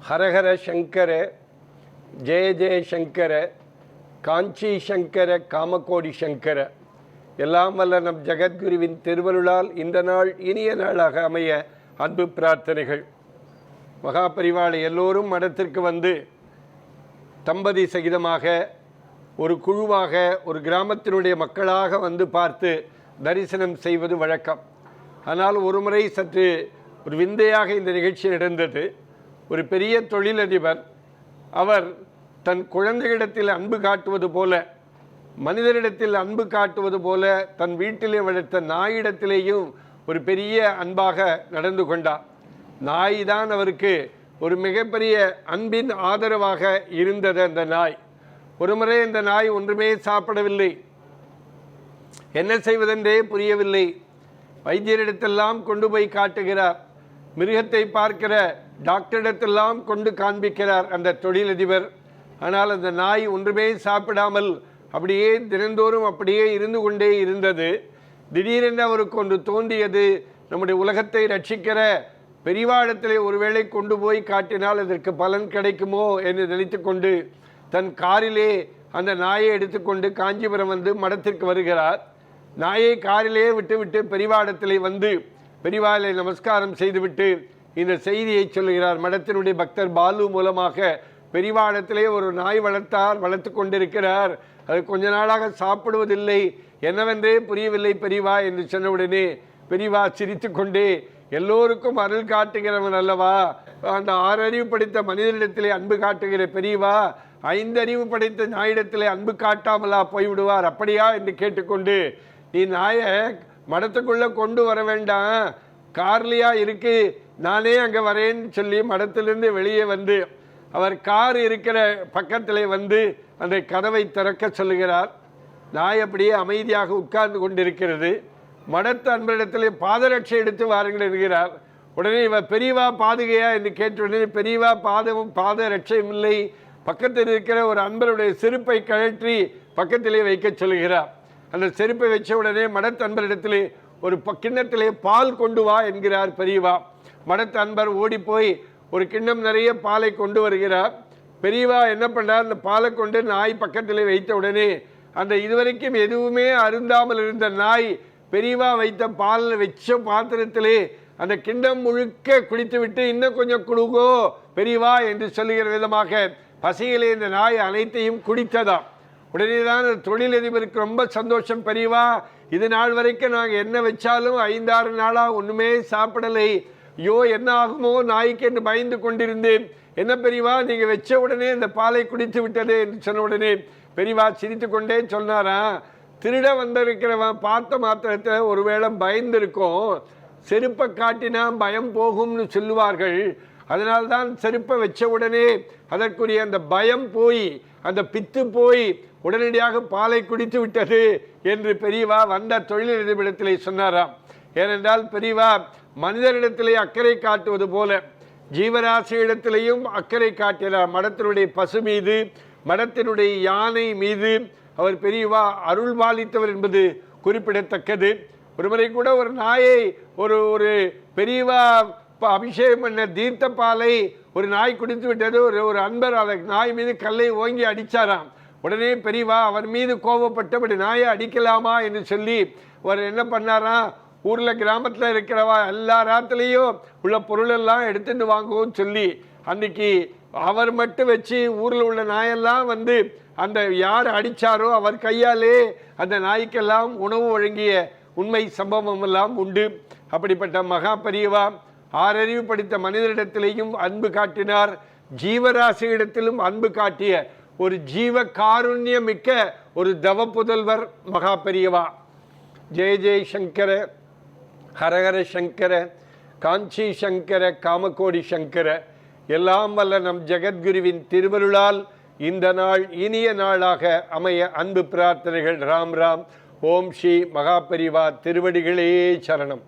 ஹரஹர சங்கர, ஜெய ஜெய சங்கர, காஞ்சி சங்கர, காமகோடி சங்கர. எல்லாம் வல்ல நம் ஜெகத்குருவின் திருவருளால் இந்த நாள் இனிய நாளாக அமைய அன்பு பிரார்த்தனைகள். மகாபரிவாளை எல்லோரும் மடத்திற்கு வந்து தம்பதி சகிதமாக ஒரு குழுவாக ஒரு கிராமத்தினுடைய மக்களாக வந்து பார்த்து தரிசனம் செய்வது வழக்கம். ஆனால் ஒரு முறை சற்று ஒரு விந்தையாக இந்த நிகழ்ச்சி நடந்தது. ஒரு பெரிய தொழிலதிபர், அவர் தன் குழந்தைகளிடத்தில் அன்பு காட்டுவது போல, மனிதரிடத்தில் அன்பு காட்டுவது போல தன் வீட்டிலே வளர்த்த நாயிடத்திலேயும் ஒரு பெரிய அன்பாக நடந்து கொண்டார். நாய் தான் அவருக்கு ஒரு மிகப்பெரிய அன்பின் ஆதரவாக இருந்தது. அந்த நாய் ஒரு முறை இந்த நாய் ஒன்றுமே சாப்பிடவில்லை, என்ன செய்வதென்றே புரியவில்லை. வைத்தியரிடத்தெல்லாம் கொண்டு போய் காட்டுகிறார், மிருகத்தை பார்க்கிற டாக்டரிடத்தெல்லாம் கொண்டு காண்பிக்கிறார் அந்த தொழிலதிபர். ஆனால் அந்த நாய் ஒன்றுமே சாப்பிடாமல் அப்படியே தினந்தோறும் அப்படியே இருந்து கொண்டே இருந்தது. திடீரென்று அவருக்கு ஒன்று தோன்றியது, நம்முடைய உலகத்தை ரட்சிக்கிற பெரிவாடத்திலே ஒருவேளை கொண்டு போய் காட்டினால் அதற்கு பலன் கிடைக்குமோ என்று நினைத்து கொண்டு தன் காரிலே அந்த நாயை எடுத்துக்கொண்டு காஞ்சிபுரம் வந்து மடத்திற்கு வருகிறார். நாயை காரிலே விட்டுவிட்டு பெரிவாடத்திலே வந்து பெரிவாளை நமஸ்காரம் செய்துவிட்டு இந்த செய்தியை சொல்லுகிறார். மடத்தினுடைய பக்தர் பாலு மூலமாக பெரிவாடத்திலே ஒரு நாய் வளர்த்து கொண்டிருக்கிறார், அது கொஞ்ச நாளாக சாப்பிடுவதில்லை, என்னவென்றே புரியவில்லை பெரிவா என்று சொன்னவுடனே பெரிவா சிரித்து கொண்டே, எல்லோருக்கும் அருள் காட்டுகிறவன் அல்லவா, அந்த 6 அறிவு படைத்த மனிதனிடத்திலே அன்பு காட்டுகிற பெரியவா 5 அறிவு படைத்த நாயிடத்திலே அன்பு காட்டாமலா போய்விடுவார், அப்படியா என்று கேட்டுக்கொண்டு, நீ நாயை மடத்துக்குள்ளே கொண்டு வர வேண்டாம், கார்லையா இருக்கு, நானே அங்கே வரேன்னு சொல்லி மடத்திலிருந்து வெளியே வந்து அவர் கார் இருக்கிற பக்கத்தில் வந்து அந்த கதவை திறக்க சொல்லுகிறார். நாய் அப்படியே அமைதியாக உட்கார்ந்து கொண்டிருக்கிறது. மடத்து அன்பரிடத்திலே பாதரட்சை எடுத்து வாருங்கள் என்கிறார். உடனே இவர் பெரியவா பாதுகையா என்று கேட்டுடனே பெரியவா பாதரட்சையும் இல்லை, பக்கத்தில் இருக்கிற ஒரு அன்பருடைய செருப்பை கழற்றி பக்கத்திலே வைக்க சொல்லுகிறார். அந்த செருப்பை வச்ச உடனே மடத்து அன்பரிடத்திலே ஒரு கிண்ணத்திலே பால் கொண்டு வா என்கிறார் பெரியவா. மடத்து அன்பர் ஓடி போய் ஒரு கிண்ணம் நிறைய பாலை கொண்டு வருகிறார். பெரியவா என்ன பண்ணார், அந்த பாலை கொண்டு நாய் பக்கத்திலே வைத்த உடனே அந்த இதுவரைக்கும் எதுவுமே அருந்தாமல் இருந்த நாய் பெரியவா வைத்த பால் வச்ச பாத்திரத்திலே அந்த கிண்ணம் முழுக்க குடித்துவிட்டு, இன்னும் கொஞ்சம் குடுங்கோ பெரியவா என்று சொல்லுகிற விதமாக பசியிலே இந்த நாய் அனைத்தையும் குடித்ததாம். உடனே தான் தொழிலதிபருக்கு ரொம்ப சந்தோஷம். பெரியவா, இது நாள் வரைக்கும் நாங்கள் என்ன வச்சாலும் 5-6 நாளாக ஒன்றுமே சாப்பிடலை, ஐயோ என்ன ஆகுமோ நாய்க்கு என்று பயந்து கொண்டிருந்தேன், என்ன பெரியவா நீங்கள் வச்ச உடனே இந்த பாலை குடித்து விட்டதே என்று சொன்ன உடனே பெரியவா சிரித்து கொண்டே சொன்னாரா, திருட வந்திருக்கிறவன் பார்த்த மாத்திரத்தில் ஒருவேளை பயந்துருக்கும், செருப்பை காட்டினா பயம் போகும்னு சொல்லுவார்கள், அதனால்தான் செருப்பை வச்ச உடனே அதற்குரிய அந்த பயம் போய் அந்த பித்து போய் உடனடியாக பாலை குடித்து விட்டது என்று பெரியவா வந்த தொழிலதிபரிடத்திலே சொன்னாராம். ஏனென்றால் பெரியவா மனிதரிடத்திலே அக்கறை காட்டுவது போல ஜீவராசியிடத்திலேயும் அக்கறை காட்டினார். மடத்தினுடைய பசு மீது, மடத்தினுடைய யானை மீது அவர் பெரியவா அருள் பாலித்தவர் என்பது குறிப்பிடத்தக்கது. ஒருமுறை கூட ஒரு நாயை ஒரு பெரியவா அபிஷேகம் பண்ண தீர்த்த பாலை ஒரு நாய் குடித்து விட்டது. ஒரு அன்பர் அதை நாய் மீது கல்லை ஓங்கி அடித்தாராம். உடனே பெரியவா அவர் மீது கோபப்பட்டபடி நாயை அடிக்கலாமா என்று சொல்லி அவர் என்ன பண்ணாராம், ஊரில் கிராமத்தில் இருக்கிறவா எல்லா ராத்திலையும் உள்ள பொருளெல்லாம் எடுத்துட்டு வாங்குவோன்னு சொல்லி அன்றைக்கி அவர் மட்டும் வச்சு ஊரில் உள்ள நாயெல்லாம் வந்து அந்த யார் அடித்தாரோ அவர் கையாலே அந்த நாய்க்கெல்லாம் உணவு வழங்கிய உண்மை சம்பவம் எல்லாம் உண்டு. அப்படிப்பட்ட மகா பெரியவா 6 அறிவு படித்த மனிதரிடத்திலேயும் அன்பு காட்டினார், ஜீவராசியிடத்திலும் அன்பு காட்டிய ஒரு ஜீவ காருண்யம் மிக்க ஒரு தவ புதல்வர் மகா பெரியவா. ஜெய ஜெய சங்கர, ஹரஹர சங்கர, காஞ்சி சங்கர, காமகோடி சங்கர. எல்லாம் வல்ல நம் ஜெகத்குருவின் திருவருளால் இந்த நாள் இனிய நாளாக அமைய அன்பு பிரார்த்தனைகள். ராம் ராம். ஓம் ஸ்ரீ மகாபெரிவா திருவடிகளே சரணம்.